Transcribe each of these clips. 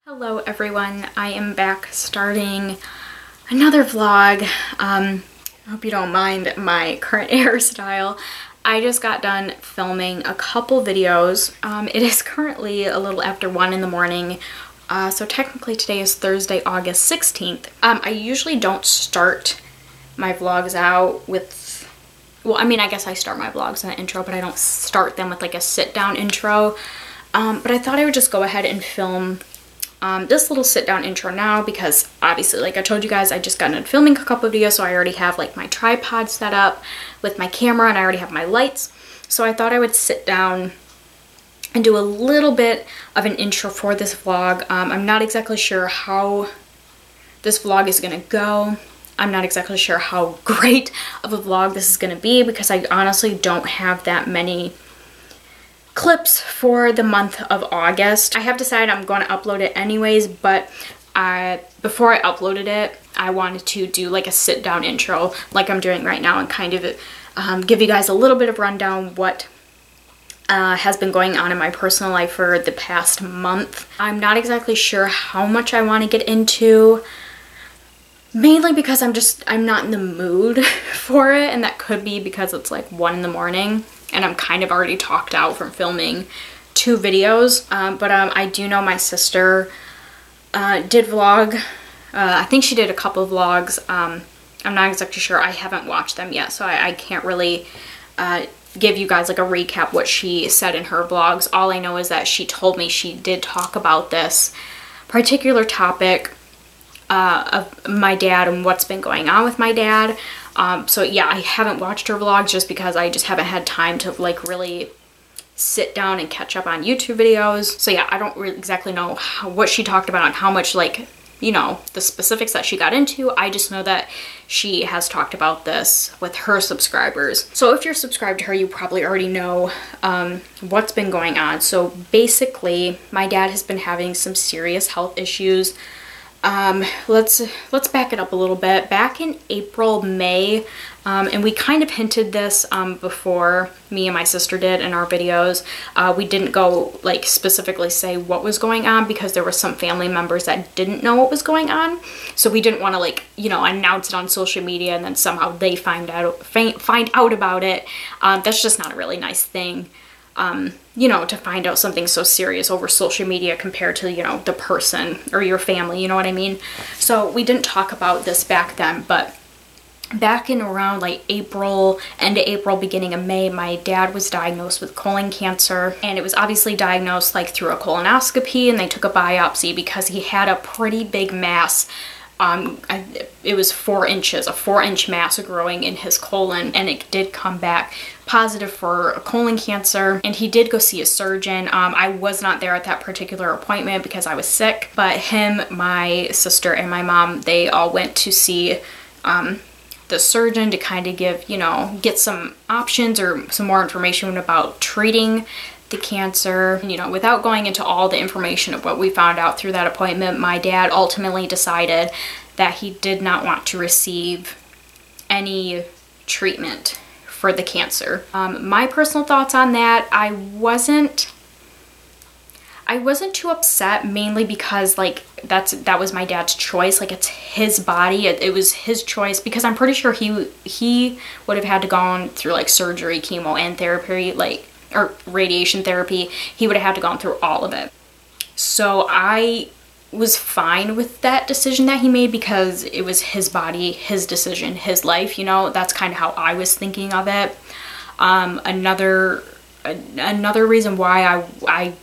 Hello everyone, I am back starting another vlog. I hope you don't mind my current hairstyle. I just got done filming a couple videos. It is currently a little after 1 in the morning, so technically today is Thursday, August 16th. I usually don't start my vlogs out with, well, I mean, I guess I start my vlogs in the intro, but I don't start them with like a sit-down intro. But I thought I would just go ahead and film this little sit-down intro now because obviously, like I told you guys, I just got done filming a couple of videos, so I already have like my tripod set up with my camera and I already have my lights. So I thought I would sit down and do a little bit of an intro for this vlog. I'm not exactly sure how this vlog is gonna go. I'm not exactly sure how great of a vlog this is gonna be because I honestly don't have that many clips for the month of August. I have decided I'm going to upload it anyways, but before I uploaded it, I wanted to do like a sit down intro like I'm doing right now and kind of give you guys a little bit of rundown what has been going on in my personal life for the past month. I'm not exactly sure how much I want to get into, mainly because I'm not in the mood for it, and that could be because it's like 1 in the morning and I'm kind of already talked out from filming 2 videos. But I do know my sister did vlog. I think she did a couple vlogs. I'm not exactly sure. I haven't watched them yet, so I can't really give you guys like a recap what she said in her vlogs. All I know is that she told me she did talk about this particular topic of my dad and what's been going on with my dad. So yeah, I haven't watched her vlogs just because I just haven't had time to like really sit down and catch up on YouTube videos. So yeah, I don't really exactly know what she talked about and how much, like, you know, the specifics that she got into. I just know that she has talked about this with her subscribers. So if you're subscribed to her, you probably already know what's been going on. So basically, my dad has been having some serious health issues. Let's back it up a little bit. Back in April, May, and we kind of hinted this before me and my sister did in our videos. We didn't go like specifically say what was going on because there were some family members that didn't know what was going on. So we didn't want to, like, you know, announce it on social media and then somehow they find out about it. That's just not a really nice thing. You know, to find out something so serious over social media compared to, you know, the person or your family, you know what I mean? So we didn't talk about this back then, but back in around like April, end of April, beginning of May, my dad was diagnosed with colon cancer, and it was obviously diagnosed like through a colonoscopy, and they took a biopsy because he had a pretty big mass. It was 4 inches, a 4-inch mass growing in his colon, and it did come back positive for colon cancer, and he did go see a surgeon. I was not there at that particular appointment because I was sick, but him, my sister, and my mom, they all went to see the surgeon to kind of give, you know, get some options or some more information about treating the cancer. You know, without going into all the information of what we found out through that appointment, my dad ultimately decided that he did not want to receive any treatment for the cancer. My personal thoughts on that, I wasn't too upset, mainly because like that was my dad's choice. Like, it's his body, it was his choice, because I'm pretty sure he would have had to gone through like surgery, chemo, and therapy, like, or radiation therapy. He would have had to gone through all of it. So I was fine with that decision that he made because it was his body, his decision, his life, you know. That's kind of how I was thinking of it. Another reason why I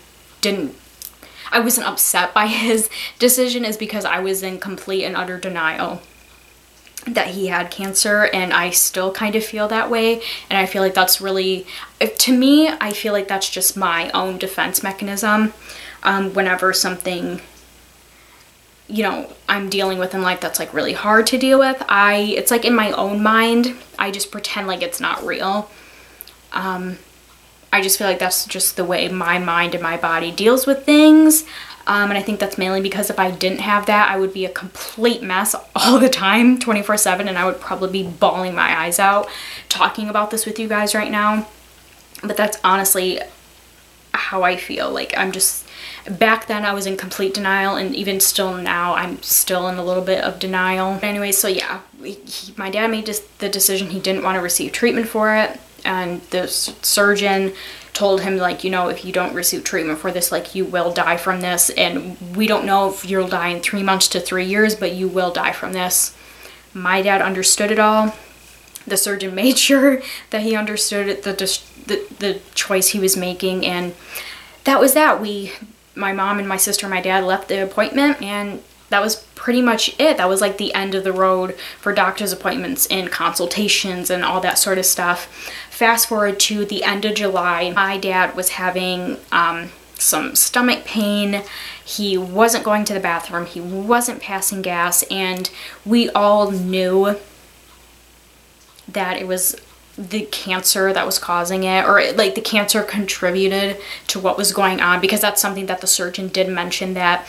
wasn't upset by his decision is because I was in complete and utter denial that he had cancer, and I still kind of feel that way. And I feel like that's really, to me, I feel like that's just my own defense mechanism. Whenever something, you know, I'm dealing with in life that's like really hard to deal with, it's like in my own mind, I just pretend like it's not real. I just feel like that's just the way my mind and my body deals with things. And I think that's mainly because if I didn't have that, I would be a complete mess all the time, 24/7, and I would probably be bawling my eyes out talking about this with you guys right now. But that's honestly how I feel. Like, Back then I was in complete denial, and even still now I'm still in a little bit of denial. But anyway, so yeah, my dad made the decision he didn't want to receive treatment for it, and the surgeon told him, like, you know, if you don't receive treatment for this, like, you will die from this, and we don't know if you'll die in 3 months to 3 years, but you will die from this. My dad understood it all. The surgeon made sure that he understood it, the choice he was making, and that was that. My mom and my sister and my dad left the appointment, and that was pretty much it. That was like the end of the road for doctor's appointments and consultations and all that sort of stuff. Fast forward to the end of July, my dad was having some stomach pain. He wasn't going to the bathroom. He wasn't passing gas, and we all knew that it was the cancer that was causing it, or like the cancer contributed to what was going on, because that's something that the surgeon did mention, that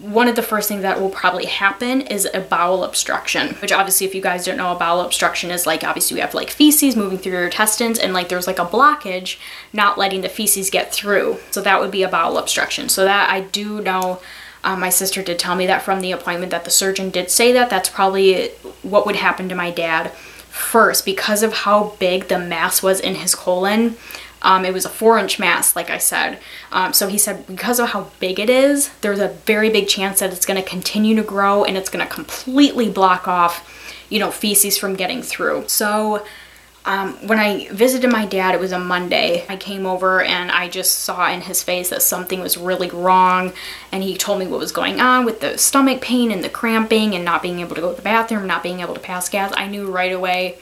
one of the first things that will probably happen is a bowel obstruction, which obviously, if you guys don't know, a bowel obstruction is like, obviously we have like feces moving through your intestines, and like there's like a blockage not letting the feces get through. So that would be a bowel obstruction. So that I do know, my sister did tell me that from the appointment, that the surgeon did say that that's probably what would happen to my dad first, because of how big the mass was in his colon. It was a 4-inch mass, like I said. So he said because of how big it is, there's a very big chance that it's going to continue to grow, and it's going to completely block off, you know, feces from getting through. So when I visited my dad, it was a Monday. I came over and I just saw in his face that something was really wrong, and he told me what was going on with the stomach pain and the cramping and not being able to go to the bathroom, not being able to pass gas. I knew right away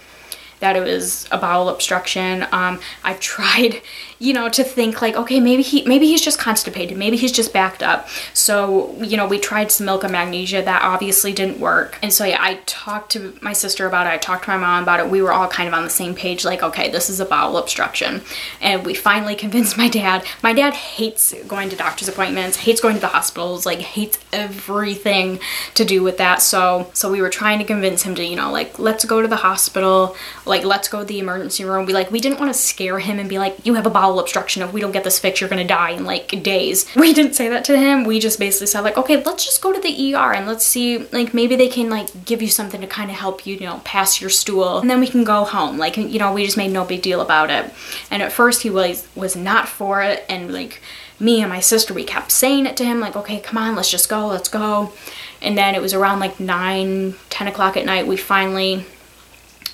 that it was a bowel obstruction. I've tried, you know, to think like, okay, maybe he's just constipated, maybe he's just backed up. So, you know, we tried some milk and magnesia. That obviously didn't work. And so yeah, I talked to my sister about it, I talked to my mom about it. We were all kind of on the same page, like, okay, this is a bowel obstruction. And we finally convinced my dad. My dad hates going to doctor's appointments, hates going to the hospitals, like hates everything to do with that. So we were trying to convince him to, you know, like, let's go to the hospital, like, let's go to the emergency room. We didn't want to scare him and be like, you have a bowel obstruction. If we don't get this fixed, you're gonna die in like days. We didn't say that to him. We just basically said like, okay, let's just go to the ER and let's see, like, maybe they can like give you something to kind of help you, you know, pass your stool, and then we can go home. Like, you know, we just made no big deal about it. And at first he was not for it, and like me and my sister, we kept saying it to him, like, okay, come on, let's just go, let's go. And then it was around like 9, 10 o'clock at night, we finally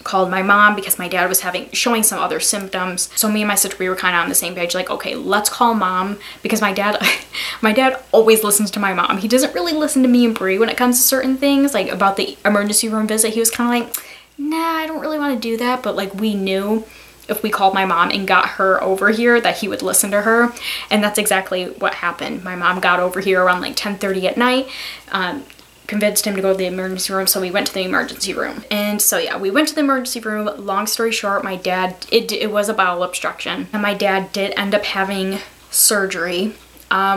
called my mom, because my dad was showing some other symptoms. So me and my sister, we were kind of on the same page, like, okay, let's call mom, because my dad always listens to my mom. He doesn't really listen to me and Brie when it comes to certain things, like about the emergency room visit. He was kind of like, nah, I don't really want to do that. But like, we knew if we called my mom and got her over here that he would listen to her, and that's exactly what happened. My mom got over here around like 10:30 at night, convinced him to go to the emergency room, so we went to the emergency room. And so yeah, we went to the emergency room. Long story short, my dad, it was a bowel obstruction, and my dad did end up having surgery,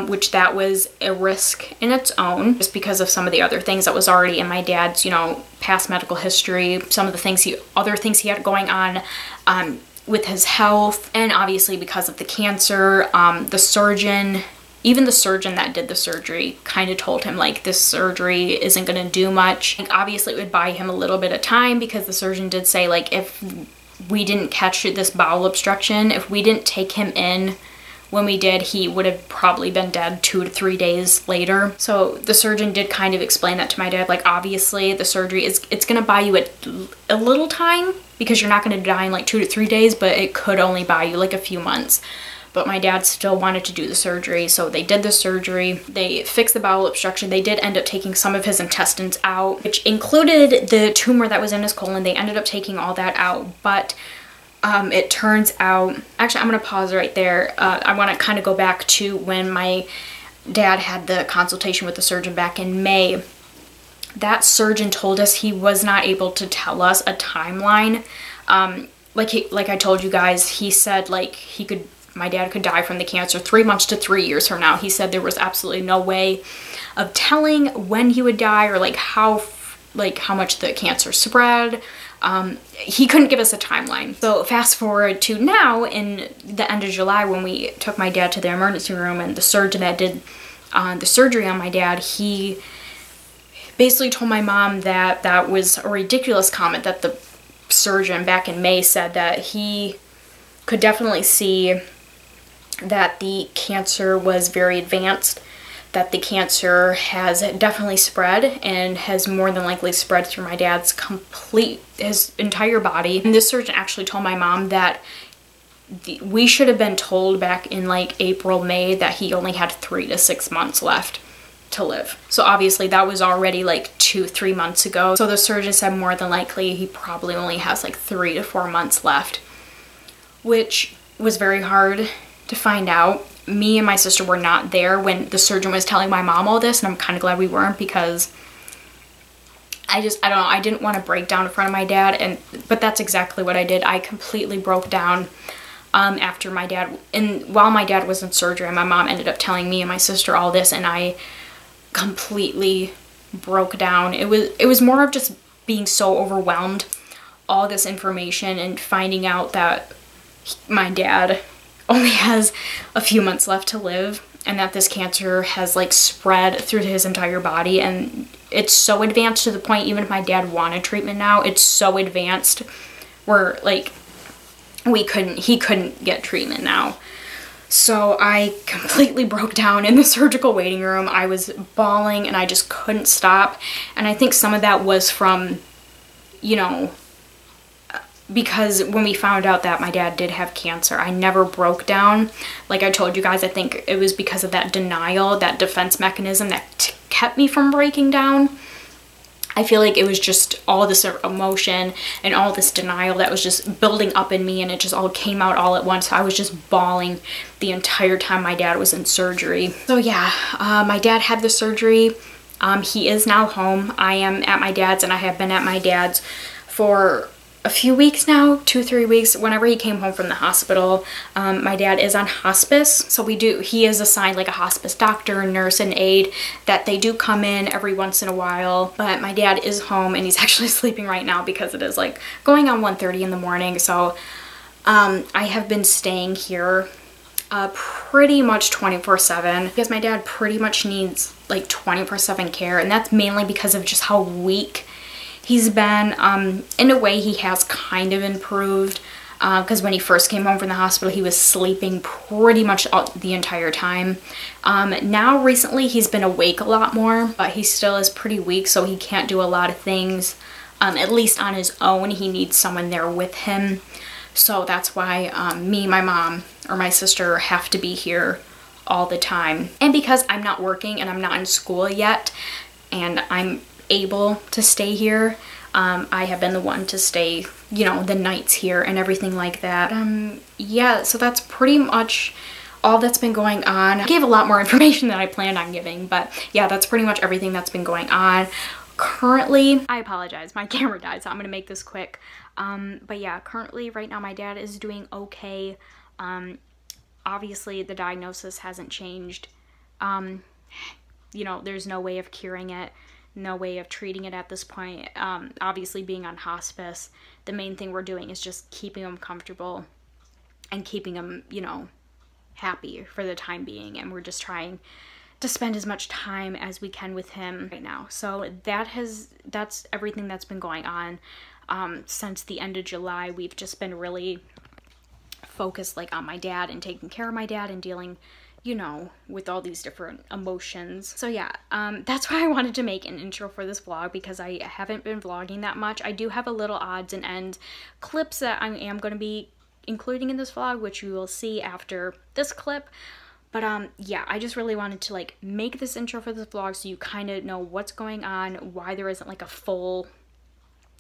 which that was a risk in its own, just because of some of the other things that was already in my dad's, you know, past medical history, some of the other things he had going on with his health, and obviously because of the cancer. Even the surgeon that did the surgery kind of told him, like, this surgery isn't going to do much. Like, obviously it would buy him a little bit of time, because the surgeon did say, like, if we didn't catch this bowel obstruction, if we didn't take him in when we did, he would have probably been dead 2 to 3 days later. So the surgeon did kind of explain that to my dad, like, obviously the surgery it's going to buy you a little time, because you're not going to die in like 2 to 3 days, but it could only buy you like a few months. But my dad still wanted to do the surgery, so they did the surgery. They fixed the bowel obstruction. They did end up taking some of his intestines out, which included the tumor that was in his colon. They ended up taking all that out, but it turns out, actually, I'm gonna pause right there. I wanna kind of go back to when my dad had the consultation with the surgeon back in May. That surgeon told us he was not able to tell us a timeline. Like I told you guys, he said like my dad could die from the cancer 3 months to 3 years from now. He said there was absolutely no way of telling when he would die, or like how much the cancer spread. he couldn't give us a timeline. So fast forward to now in the end of July when we took my dad to the emergency room, and the surgeon that did the surgery on my dad, he basically told my mom that that was a ridiculous comment, that the surgeon back in May said that he could definitely see that the cancer was very advanced, that the cancer has definitely spread and has more than likely spread through my dad's his entire body. And this surgeon actually told my mom that we should have been told back in like April, May that he only had 3 to 6 months left to live. So obviously that was already like 2-3 months ago. So the surgeon said more than likely he probably only has like 3 to 4 months left, which was very hard to find out. Me and my sister were not there when the surgeon was telling my mom all this, and I'm kind of glad we weren't, because I don't know, I didn't want to break down in front of my dad, but that's exactly what I did. I completely broke down after my dad, and while my dad was in surgery, my mom ended up telling me and my sister all this, and I completely broke down. It was more of just being so overwhelmed, all this information, and finding out that my dad only has a few months left to live, and that this cancer has like spread through his entire body, and it's so advanced to the point, even if my dad wanted treatment now, it's so advanced where like he couldn't get treatment now. So I completely broke down in the surgical waiting room. I was bawling and I just couldn't stop. And I think some of that was from, you know, because when we found out that my dad did have cancer, I never broke down. Like I told you guys, I think it was because of that denial, that defense mechanism that kept me from breaking down. I feel like it was just all this emotion and all this denial that was just building up in me, and it just all came out all at once. I was just bawling the entire time my dad was in surgery. So yeah, my dad had the surgery. He is now home. I am at my dad's, and I have been at my dad's for a few weeks now, 2-3 weeks. Whenever he came home from the hospital, my dad is on hospice, so he is assigned like a hospice doctor, nurse, and aide that they do come in every once in a while. But my dad is home, and he's actually sleeping right now because it is like going on 1:30 in the morning. So I have been staying here pretty much 24/7 because my dad pretty much needs like 24/7 care, and that's mainly because of just how weak he's been. In a way, he has kind of improved, because when he first came home from the hospital, he was sleeping pretty much the entire time. Now, recently, he's been awake a lot more, but he still is pretty weak, so he can't do a lot of things, at least on his own. He needs someone there with him. So that's why me, my mom, or my sister have to be here all the time. And because I'm not working and I'm not in school yet, and I'm able to stay here, I have been the one to stay, you know, the nights here and everything like that. Yeah, so that's pretty much all that's been going on. I gave a lot more information than I planned on giving, but yeah, that's pretty much everything that's been going on. Currently, I apologize, my camera died, so I'm gonna make this quick. But yeah, currently, right now, my dad is doing okay. Obviously, the diagnosis hasn't changed. You know, there's no way of curing it, no way of treating it at this point. Obviously, being on hospice, the main thing we're doing is just keeping him comfortable and keeping him, you know, happy for the time being. And we're just trying to spend as much time as we can with him right now. So that's everything that's been going on. Since the end of July, we've just been really focused like on my dad and taking care of my dad and dealing, you know, with all these different emotions. So yeah, that's why I wanted to make an intro for this vlog, because I haven't been vlogging that much. I do have a little odds and ends clips that I am going to be including in this vlog, which you will see after this clip. But yeah, I just really wanted to like make this intro for this vlog so you kind of know what's going on, why there isn't like a full,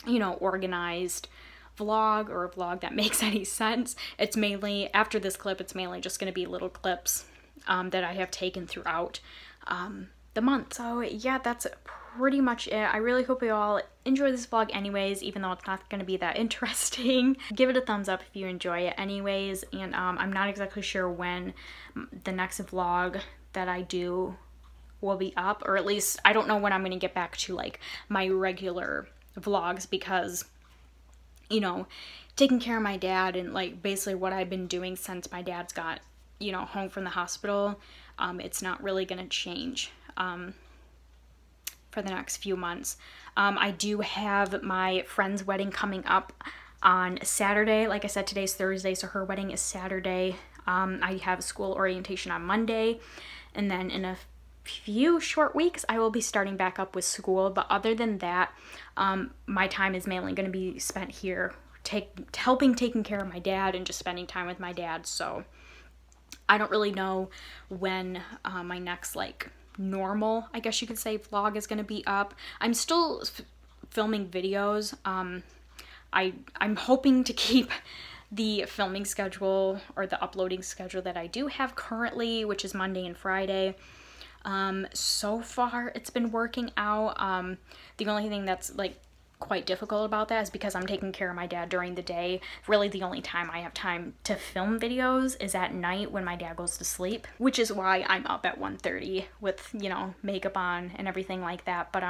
you know, organized vlog or a vlog that makes any sense. It's mainly, after this clip, it's mainly just going to be little clips that I have taken throughout the month. So yeah, that's pretty much it. I really hope you all enjoy this vlog anyways, even though it's not going to be that interesting. Give it a thumbs up if you enjoy it anyways, and I'm not exactly sure when the next vlog that I do will be up, or at least I don't know when I'm going to get back to like my regular vlogs, because you know, taking care of my dad and like basically what I've been doing since my dad's got, you know, home from the hospital. It's not really going to change for the next few months. I do have my friend's wedding coming up on Saturday. Like I said, today's Thursday, so her wedding is Saturday. I have school orientation on Monday, and then in a few short weeks I will be starting back up with school. But other than that, my time is mainly going to be spent here taking care of my dad and just spending time with my dad. So I don't really know when my next like normal, I guess you could say, vlog is going to be up. I'm still filming videos. I'm hoping to keep the filming schedule or the uploading schedule that I do have currently, which is Monday and Friday. So far it's been working out. The only thing that's like quite difficult about that is because I'm taking care of my dad during the day. Really the only time I have time to film videos is at night when my dad goes to sleep, which is why I'm up at 1:30 with, you know, makeup on and everything like that. But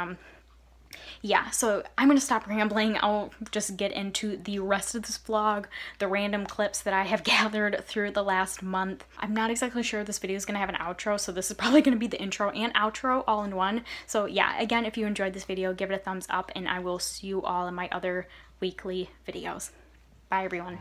yeah, so I'm gonna stop rambling. I'll just get into the rest of this vlog, the random clips that I have gathered through the last month. I'm not exactly sure this video is gonna have an outro, so this is probably gonna be the intro and outro all in one. So yeah, again, if you enjoyed this video, give it a thumbs up, and I will see you all in my other weekly videos. Bye everyone.